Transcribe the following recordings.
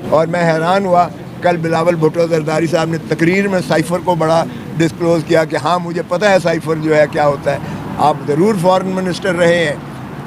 اور میں حیران ہوا کل بلاول بھٹو زرداری صاحب نے تقریر میں سائفر کو بڑا ڈسکلوز کیا کہ ہاں مجھے پتہ ہے سائفر جو ہے کیا ہوتا ہے. آپ ضرور فارن منسٹر رہے ہیں.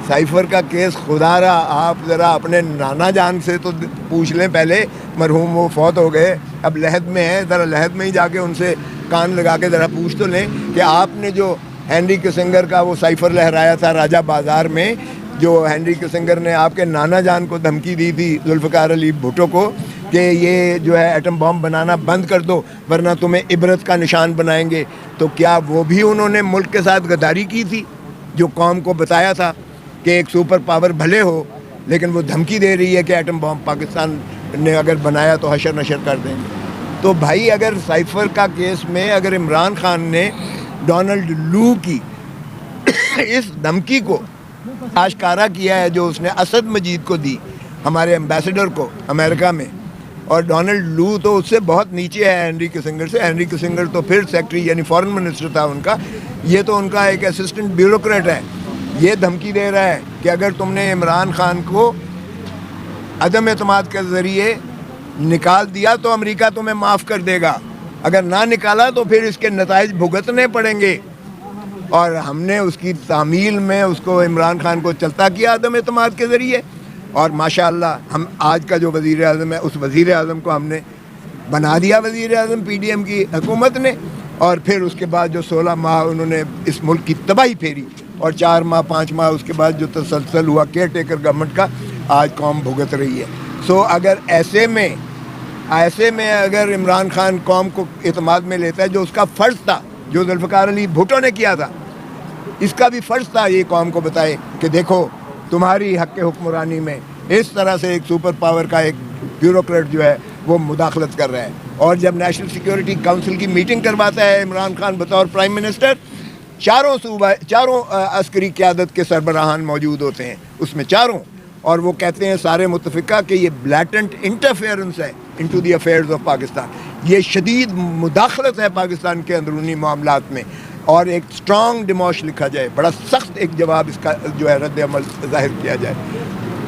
سائفر کا کیس خدا را آپ ذرا اپنے نانا جان سے تو پوچھ لیں پہلے, مرحوم وہ فوت ہو گئے, اب لحد میں ہیں, ذرا لحد میں ہی جا کے ان سے کان لگا کے ذرا پوچھ تو لیں کہ آپ نے جو ہینری کسنگر کا وہ سائفر لہرایا تھا راجہ بازار میں, جو ہینری کسنگر نے آپ کے نانا جان کو دھمکی دی تھی ذوالفقار علی بھٹو کو کہ یہ جو ہے ایٹم بم بنانا بند کر دو ورنہ تمہیں عبرت کا نشان بنائیں گے, تو کیا وہ بھی انہوں نے ملک کے ساتھ غداری کی تھی؟ جو قوم کو بتایا تھا کہ ایک سپر پاور بھلے ہو لیکن وہ دھمکی دے رہی ہے کہ ایٹم بم پاکستان نے اگر بنایا تو حشر نشر کر دیں گے. تو بھائی اگر سائفر کا کیس میں اگر عمران خان نے ڈونلڈ لو کی اس دھمکی کو آشکارا کیا ہے جو اس نے اسد مجید کو دی, ہمارے ایمبیسڈر کو امریکہ میں, اور ڈونلڈ لو تو اس سے بہت نیچے ہے ہینری کسنگر سے. ہینری کسنگر تو پھر سیکٹری یعنی فارن منسٹر تھا ان کا, یہ تو ان کا ایک اسسٹنٹ بیوروکریٹ ہے. یہ دھمکی دے رہا ہے کہ اگر تم نے عمران خان کو عدم اعتماد کے ذریعے نکال دیا تو امریکہ تمہیں معاف کر دے گا, اگر نہ نکالا تو پھر اس کے نتائج بھگتنے پڑیں گے. اور ہم نے اس کی تعمیل میں اس کو عمران خان کو چلتا کیا عدم اعتماد کے ذریعے, اور ماشاءاللہ ہم آج کا جو وزیر اعظم ہے اس وزیر اعظم کو ہم نے بنا دیا وزیر اعظم پی ڈی ایم کی حکومت نے, اور پھر اس کے بعد جو 16 ماہ انہوں نے اس ملک کی تباہی پھیری, اور 4 ماہ 5 ماہ اس کے بعد جو تسلسل ہوا کیئر ٹیکر گورنمنٹ کا, آج قوم بھگت رہی ہے. سو اگر ایسے میں اگر عمران خان قوم کو اعتماد میں لیتا ہے, جو اس کا فرض تھا, جو ذوالفقار علی بھٹو نے کیا تھا, اس کا بھی فرض تھا یہ قوم کو بتائے کہ دیکھو تمہاری حق حکمرانی میں اس طرح سے ایک سپر پاور کا ایک بیوروکریٹ جو ہے وہ مداخلت کر رہا ہے. اور جب نیشنل سیکیورٹی کونسل کی میٹنگ کرواتا ہے عمران خان بطور پرائم منسٹر, چاروں عسکری قیادت کے سربراہان موجود ہوتے ہیں اس میں, چاروں, اور وہ کہتے ہیں سارے متفقہ کہ یہ بلیٹنٹ انٹرفیئرنس ہے into the affairs of Pakistan, یہ شدید مداخلت ہے پاکستان کے اندرونی معاملات میں, اور ایک اسٹرانگ ڈیموش لکھا جائے, بڑا سخت ایک جواب اس کا جو ہے رد عمل ظاہر کیا جائے.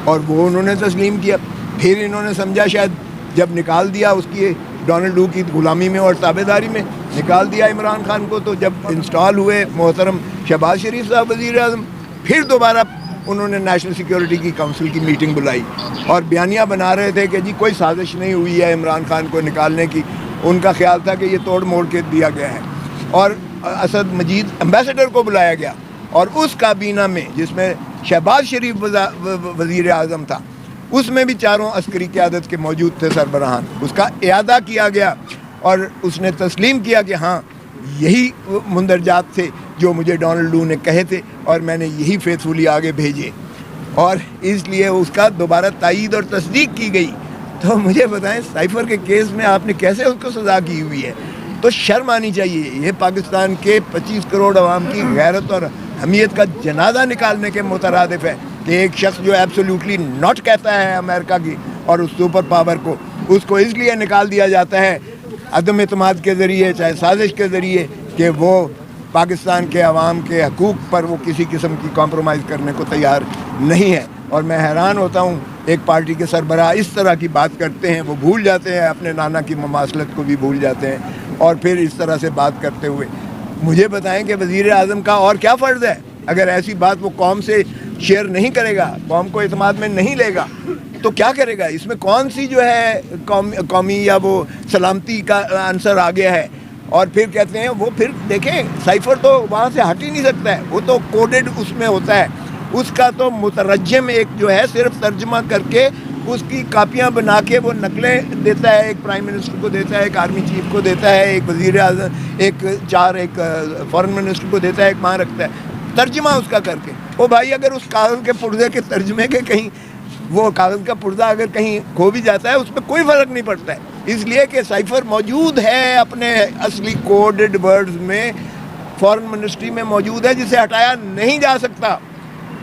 اور وہ انہوں نے تسلیم کیا. پھر انہوں نے سمجھا شاید جب نکال دیا اس کی ڈونلڈ لو کی غلامی میں اور تابع داری میں نکال دیا عمران خان کو, تو جب انسٹال ہوئے محترم شہباز شریف صاحب وزیر اعظم, پھر دوبارہ انہوں نے نیشنل سیکیورٹی کی کونسل کی میٹنگ بلائی اور بیانیہ بنا رہے تھے کہ جی کوئی سازش نہیں ہوئی ہے عمران خان کو نکالنے کی. ان کا خیال تھا کہ یہ توڑ موڑ کے دیا گیا ہے. اور اسد مجید ایمبیسڈر کو بلایا گیا, اور اس کابینہ میں جس میں شہباز شریف وزیر اعظم تھا, اس میں بھی چاروں عسکری قیادت کے موجود تھے سربراہان. اس کا اعادہ کیا گیا اور اس نے تسلیم کیا کہ ہاں یہی مندرجات تھے جو مجھے ڈونلڈ لو نے کہے تھے, اور میں نے یہی فیتفلی آگے بھیجے, اور اس لیے اس کا دوبارہ تائید اور تصدیق کی گئی. تو مجھے بتائیں سائفر کے کیس میں آپ نے کیسے اس کو سزا کی ہوئی ہے؟ تو شرم آنی چاہیے. یہ پاکستان کے 25 کروڑ عوام کی غیرت اور حمیت کا جنازہ نکالنے کے مترادف ہے کہ ایک شخص جو ایبسولوٹلی ناٹ کہتا ہے امریکہ کی اور اس سپر پاور کو, اس کو اس لیے نکال دیا جاتا ہے عدم اعتماد کے ذریعے, چاہے سازش کے ذریعے, کہ وہ پاکستان کے عوام کے حقوق پر وہ کسی قسم کی کمپرومائز کرنے کو تیار نہیں ہے. اور میں حیران ہوتا ہوں ایک پارٹی کے سربراہ اس طرح کی بات کرتے ہیں, وہ بھول جاتے ہیں اپنے نانا کی مماثلت کو بھی بھول جاتے ہیں, اور پھر اس طرح سے بات کرتے ہوئے مجھے بتائیں کہ وزیر اعظم کا اور کیا فرض ہے؟ اگر ایسی بات وہ قوم سے شیئر نہیں کرے گا, قوم کو اعتماد میں نہیں لے گا, تو کیا کرے گا؟ اس میں کون سی جو ہے قومی یا وہ سلامتی کا عنصر آ گیا ہے؟ اور پھر کہتے ہیں وہ, پھر دیکھیں سائفر تو وہاں سے ہٹ ہی نہیں سکتا ہے, وہ تو کوڈڈ اس میں ہوتا ہے, اس کا تو مترجم ایک جو ہے صرف ترجمہ کر کے اس کی کاپیاں بنا کے وہ نقلیں دیتا ہے, ایک پرائم منسٹر کو دیتا ہے, ایک آرمی چیف کو دیتا ہے, ایک وزیر اعظم, ایک فارن منسٹر کو دیتا ہے, ایک وہاں رکھتا ہے ترجمہ اس کا کر کے. وہ بھائی اگر اس کاغذ کے پرزے کے ترجمے کے کہیں وہ کاغذ کا پرزہ اگر کہیں کھو بھی جاتا ہے اس پہ کوئی فرق نہیں پڑتا ہے, اس لیے کہ سائفر موجود ہے اپنے اصلی کوڈڈ ورڈز میں, فارن منسٹری میں موجود ہے, جسے ہٹایا نہیں جا سکتا.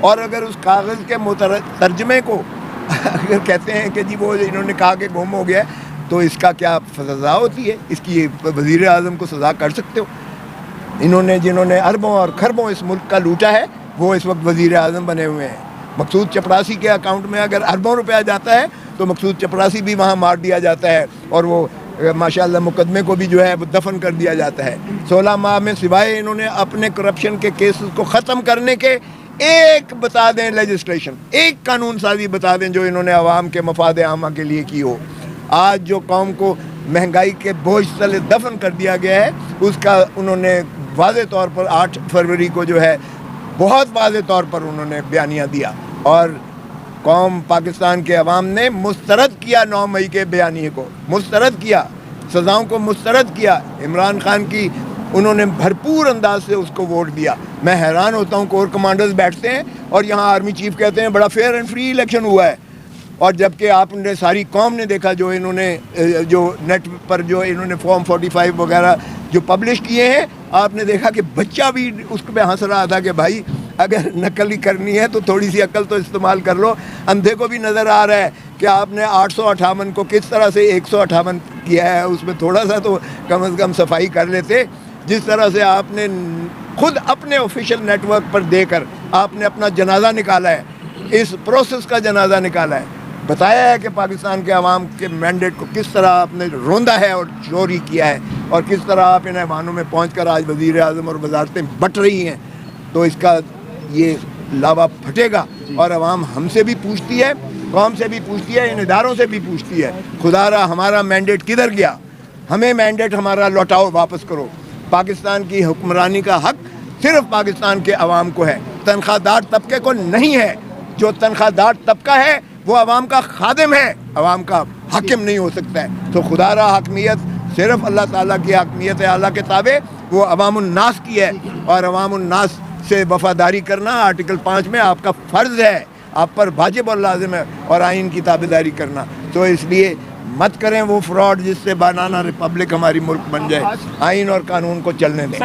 اور اگر اس کاغذ کے ترجمے کو اگر کہتے ہیں کہ جی وہ انہوں نے کہا کہ گم ہو گیا, تو اس کا کیا سزا ہوتی ہے؟ اس کی وزیر اعظم کو سزا کر سکتے ہو؟ جنہوں نے اربوں اور خربوں اس ملک کا لوٹا ہے وہ اس وقت وزیر اعظم بنے ہوئے ہیں. مقصود چپڑاسی کے اکاؤنٹ میں اگر اربوں روپیہ جاتا ہے تو مقصود چپراسی بھی وہاں مار دیا جاتا ہے اور وہ ماشاءاللہ مقدمے کو بھی جو ہے وہ دفن کر دیا جاتا ہے. 16 ماہ میں سوائے انہوں نے اپنے کرپشن کے کیسز کو ختم کرنے کے ایک بتا دیں لیجسلیشن، ایک قانون سازی بتا دیں جو انہوں نے عوام کے مفاد عامہ کے لیے کی ہو. آج جو قوم کو مہنگائی کے بوجھ تلے دفن کر دیا گیا ہے اس کا انہوں نے واضح طور پر 8 فروری کو جو ہے بہت واضح طور پر انہوں نے بیانیہ دیا اور قوم پاکستان کے عوام نے مسترد کیا 9 مئی کے بیانیے کو، مسترد کیا، سزاؤں کو مسترد کیا. عمران خان کی انہوں نے بھرپور انداز سے اس کو ووٹ دیا. میں حیران ہوتا ہوں کور کمانڈرز بیٹھتے ہیں اور یہاں آرمی چیف کہتے ہیں بڑا فیئر اینڈ فری الیکشن ہوا ہے، اور جبکہ آپ نے ساری قوم نے دیکھا جو انہوں نے جو نیٹ پر جو انہوں نے فارم 45 وغیرہ جو پبلش کیے ہیں، آپ نے دیکھا کہ بچہ بھی اس پہ ہنس رہا تھا کہ بھائی اگر نقل ہی کرنی ہے تو تھوڑی سی عقل تو استعمال کر لو. اندھے کو بھی نظر آ رہا ہے کہ آپ نے 858 کو کس طرح سے 158 کیا ہے، اس میں تھوڑا سا تو کم از کم صفائی کر لیتے. جس طرح سے آپ نے خود اپنے آفیشیل نیٹ ورک پر دے کر آپ نے اپنا جنازہ نکالا ہے، اس پروسیس کا جنازہ نکالا ہے، بتایا ہے کہ پاکستان کے عوام کے مینڈیٹ کو کس طرح آپ نے روندا ہے اور چوری کیا ہے، اور کس طرح آپ ان ایوانوں میں پہنچ کر آج وزیر اعظم اور وزارتیں بٹ رہی ہیں. تو اس کا یہ لاوا پھٹے گا اور عوام ہم سے بھی پوچھتی ہے، قوم سے بھی پوچھتی ہے، ان اداروں سے بھی پوچھتی ہے خدا را ہمارا مینڈیٹ کدھر گیا، ہمیں مینڈیٹ ہمارا لوٹاؤ، واپس کرو. پاکستان کی حکمرانی کا حق صرف پاکستان کے عوام کو ہے، تنخواہ دار طبقے کو نہیں ہے. جو تنخواہ دار طبقہ ہے وہ عوام کا خادم ہے، عوام کا حاکم نہیں ہو سکتا ہے. تو خدا را حاکمیت صرف اللہ تعالیٰ کی حاکمیت اعلیٰ کے تابع وہ عوام الناس کی ہے، اور عوام الناس سے وفاداری کرنا آرٹیکل 5 میں آپ کا فرض ہے، آپ پر واجب اور لازم ہے، اور آئین کی تابعداری کرنا. تو اس لیے مت کریں وہ فراڈ جس سے بنانا ریپبلک ہماری ملک بن جائے. آئین اور قانون کو چلنے دیں.